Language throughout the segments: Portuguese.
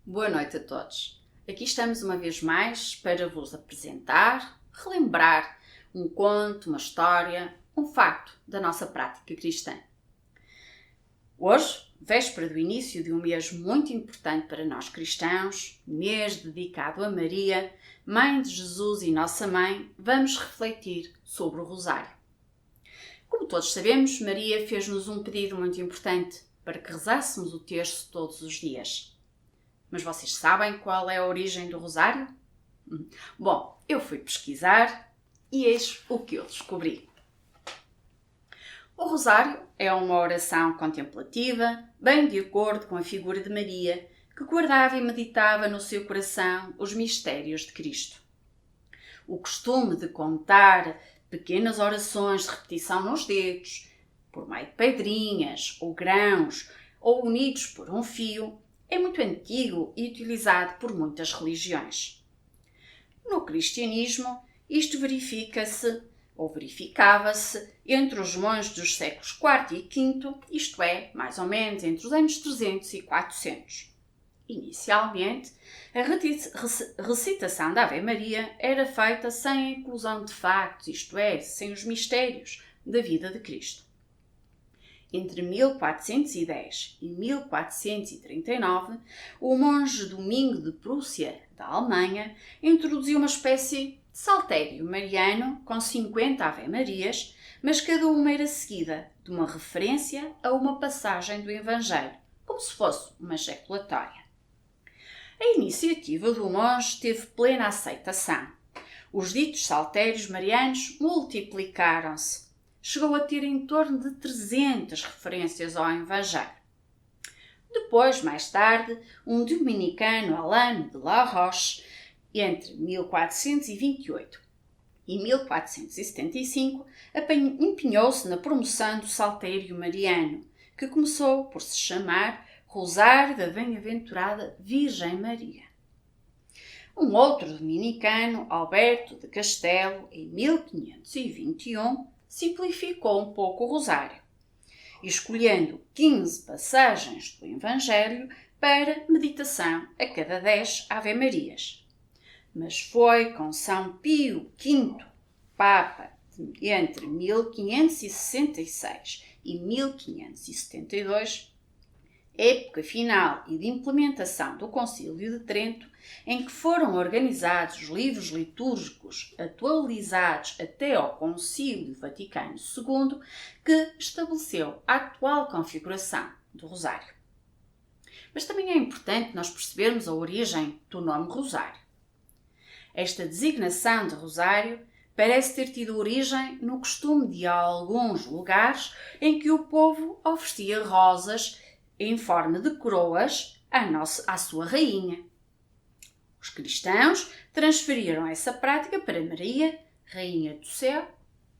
Boa noite a todos. Aqui estamos uma vez mais para vos apresentar, relembrar um conto, uma história, um facto da nossa prática cristã. Hoje, véspera do início de um mês muito importante para nós cristãos, mês dedicado a Maria, Mãe de Jesus e Nossa Mãe, vamos refletir sobre o Rosário. Como todos sabemos, Maria fez-nos um pedido muito importante para que rezássemos o terço todos os dias. Mas vocês sabem qual é a origem do Rosário? Bom, eu fui pesquisar e eis o que eu descobri. O Rosário é uma oração contemplativa, bem de acordo com a figura de Maria, que guardava e meditava no seu coração os mistérios de Cristo. O costume de contar pequenas orações de repetição nos dedos, por meio de pedrinhas ou grãos, ou unidos por um fio, é muito antigo e utilizado por muitas religiões. No cristianismo, isto verificava-se entre os monges dos séculos IV e V, isto é, mais ou menos entre os anos 300 e 400. Inicialmente, a recitação da Ave Maria era feita sem a inclusão de factos, isto é, sem os mistérios da vida de Cristo. Entre 1410 e 1439, o monge Domingo de Prússia, da Alemanha, introduziu uma espécie de saltério mariano com 50 Ave-Marias, mas cada uma era seguida de uma referência a uma passagem do Evangelho, como se fosse uma ejaculatória. A iniciativa do monge teve plena aceitação. Os ditos saltérios marianos multiplicaram-se. Chegou a ter em torno de 300 referências ao Evangelho. Depois, mais tarde, um dominicano, Alain de La Roche, entre 1428 e 1475, empenhou-se na promoção do saltério mariano, que começou por se chamar Rosário da Bem-aventurada Virgem Maria. Um outro dominicano, Alberto de Castelo, em 1521, simplificou um pouco o Rosário, escolhendo 15 passagens do Evangelho para meditação a cada 10 Ave-Marias. Mas foi com São Pio V, Papa, entre 1566 e 1572, época final e de implementação do Concílio de Trento, em que foram organizados os livros litúrgicos atualizados até ao Concílio Vaticano II, que estabeleceu a atual configuração do Rosário. Mas também é importante nós percebermos a origem do nome Rosário. Esta designação de Rosário parece ter tido origem no costume de alguns lugares em que o povo oferecia rosas em forma de coroas à sua rainha. Os cristãos transferiram essa prática para Maria, Rainha do Céu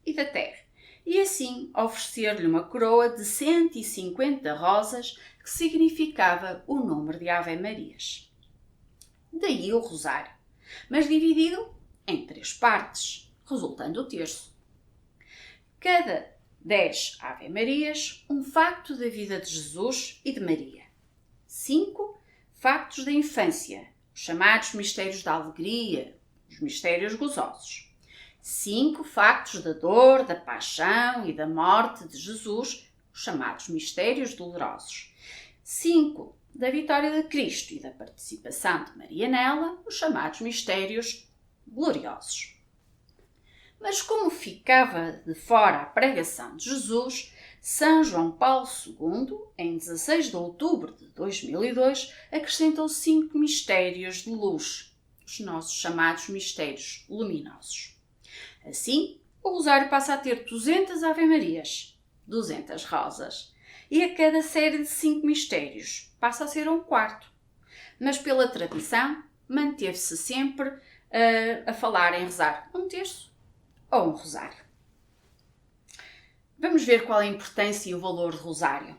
e da Terra, e assim oferecer-lhe uma coroa de 150 rosas, que significava o número de Ave-Marias. Daí o Rosário, mas dividido em 3 partes, resultando o terço. Cada 10 Ave-Marias, um facto da vida de Jesus e de Maria. 5 factos da infância, os chamados mistérios da alegria, os mistérios gozosos. 5 factos da dor, da paixão e da morte de Jesus, os chamados mistérios dolorosos. 5 da vitória de Cristo e da participação de Maria nela, os chamados mistérios gloriosos. Mas como ficava de fora a pregação de Jesus, São João Paulo II, em 16 de outubro de 2002, acrescentou 5 mistérios de luz, os nossos chamados mistérios luminosos. Assim, o Rosário passa a ter 200 Ave-Marias, 200 rosas, e a cada série de 5 mistérios passa a ser um quarto. Mas pela tradição, manteve-se sempre a falar em rezar um terço ou um rosário. Vamos ver qual é a importância e o valor do rosário.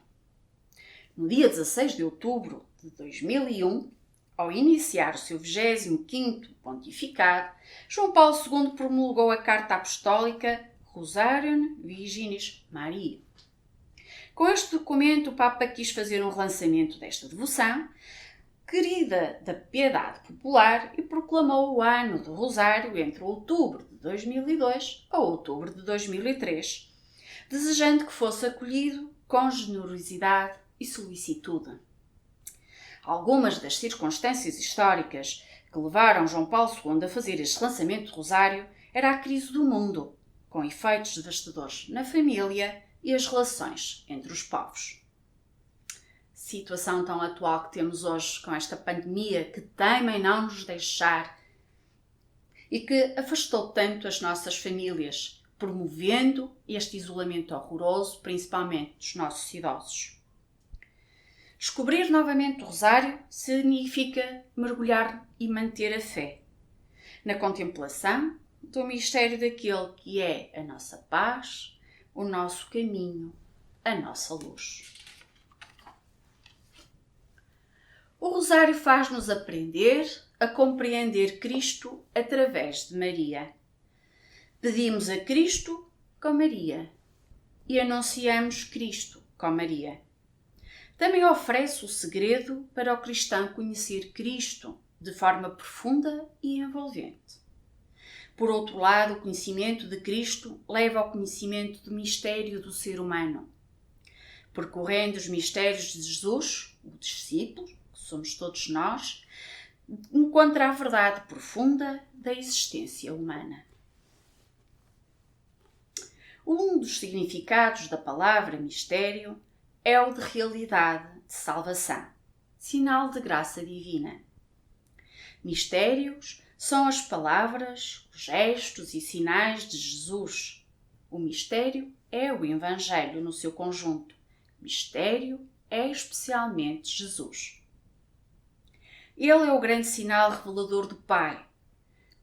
No dia 16 de outubro de 2001, ao iniciar o seu 25º pontificado, João Paulo II promulgou a Carta Apostólica Rosarium Virginis Mariae. Com este documento, o Papa quis fazer um relançamento desta devoção, querida da piedade popular, e proclamou o ano do Rosário entre outubro de 2002 a outubro de 2003, desejando que fosse acolhido com generosidade e solicitude. Algumas das circunstâncias históricas que levaram João Paulo II a fazer este lançamento do Rosário era a crise do mundo, com efeitos devastadores na família e as relações entre os povos. Situação tão atual que temos hoje com esta pandemia que teima em não nos deixar e que afastou tanto as nossas famílias, promovendo este isolamento horroroso, principalmente dos nossos idosos. Descobrir novamente o Rosário significa mergulhar e manter a fé na contemplação do mistério daquele que é a nossa paz, o nosso caminho, a nossa luz. O Rosário faz-nos aprender a compreender Cristo através de Maria. Pedimos a Cristo com Maria e anunciamos Cristo com Maria. Também oferece o segredo para o cristão conhecer Cristo de forma profunda e envolvente. Por outro lado, o conhecimento de Cristo leva ao conhecimento do mistério do ser humano. Percorrendo os mistérios de Jesus, o discípulo, que somos todos nós, encontra a verdade profunda da existência humana. Um dos significados da palavra mistério é o de realidade de salvação, sinal de graça divina. Mistérios são as palavras, os gestos e sinais de Jesus. O mistério é o Evangelho no seu conjunto. Mistério é especialmente Jesus. Ele é o grande sinal revelador do Pai.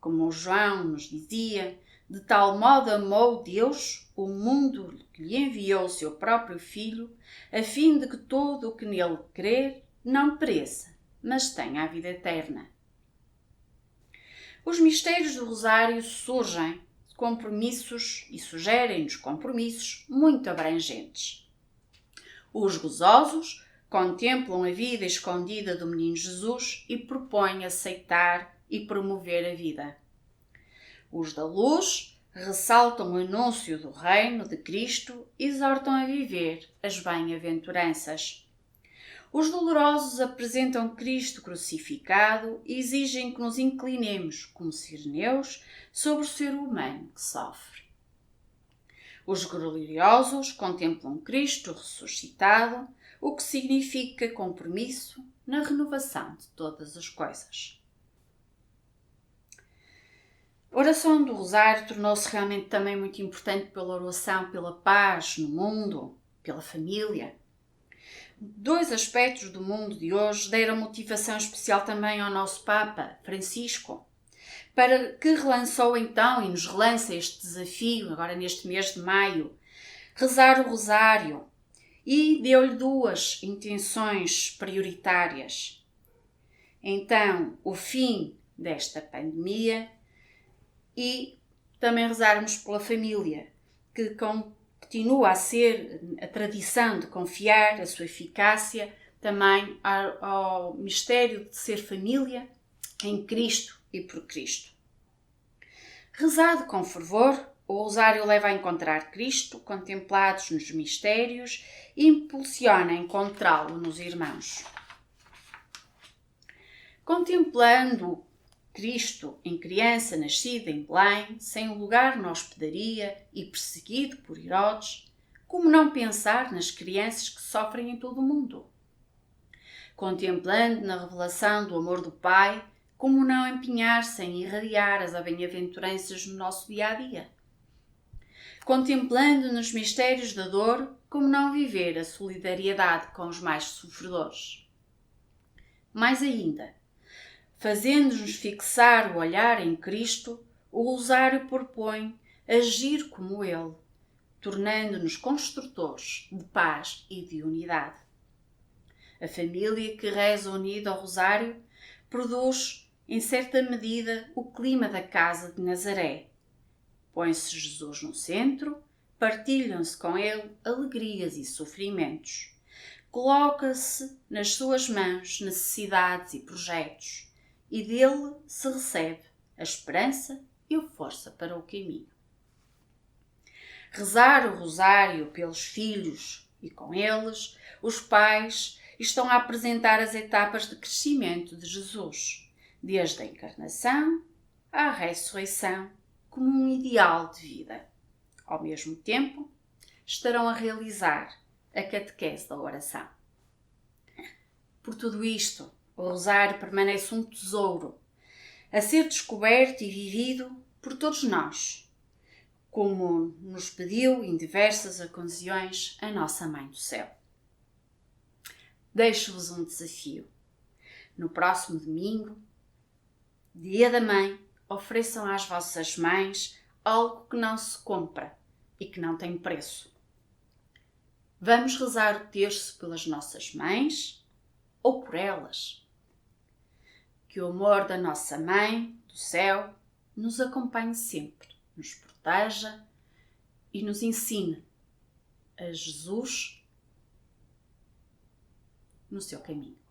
Como João nos dizia, de tal modo amou Deus o mundo que lhe enviou o seu próprio Filho, a fim de que todo o que nele crer não pereça, mas tenha a vida eterna. Os mistérios do Rosário surgem de compromissos e sugerem-nos compromissos muito abrangentes. Os gozosos contemplam a vida escondida do menino Jesus e propõem aceitar e promover a vida. Os da luz ressaltam o anúncio do reino de Cristo e exortam a viver as bem-aventuranças. Os dolorosos apresentam Cristo crucificado e exigem que nos inclinemos, como sireneus, sobre o ser humano que sofre. Os gloriosos contemplam Cristo ressuscitado, o que significa compromisso na renovação de todas as coisas. A oração do Rosário tornou-se realmente também muito importante pela oração pela paz no mundo, pela família. Dois aspectos do mundo de hoje deram motivação especial também ao nosso Papa, Francisco, para que relançou então e nos relança este desafio, agora neste mês de maio, rezar o Rosário, e deu-lhe duas intenções prioritárias. Então, o fim desta pandemia e também rezarmos pela família, que continua a ser a tradição de confiar a sua eficácia também ao mistério de ser família em Cristo e por Cristo. Rezado com fervor, o Rosário leva a encontrar Cristo, contemplados nos mistérios, e impulsiona a encontrá-lo nos irmãos. Contemplando Cristo em criança nascida em Belém, sem lugar na hospedaria e perseguido por Herodes, como não pensar nas crianças que sofrem em todo o mundo? Contemplando na revelação do amor do Pai, como não empenhar-se em irradiar as bem-aventuranças no nosso dia-a-dia? Contemplando nos mistérios da dor, como não viver a solidariedade com os mais sofredores? Mais ainda, fazendo-nos fixar o olhar em Cristo, o Rosário propõe agir como Ele, tornando-nos construtores de paz e de unidade. A família que reza unida ao Rosário produz, em certa medida, o clima da casa de Nazaré. Põe-se Jesus no centro, partilham-se com Ele alegrias e sofrimentos. coloca-se nas suas mãos necessidades e projetos e dele se recebe a esperança e a força para o caminho. Rezar o rosário pelos filhos e com eles, os pais estão a apresentar as etapas de crescimento de Jesus, desde a encarnação à ressurreição, como um ideal de vida. Ao mesmo tempo, estarão a realizar a catequese da oração. Por tudo isto, o rosário permanece um tesouro a ser descoberto e vivido por todos nós, como nos pediu em diversas ocasiões a nossa Mãe do Céu. Deixo-vos um desafio. No próximo domingo, Dia da Mãe, ofereçam às vossas mães algo que não se compra e que não tem preço. Vamos rezar o terço pelas nossas mães ou por elas. Que o amor da nossa Mãe do Céu nos acompanhe sempre, nos proteja e nos ensine a Jesus no seu caminho.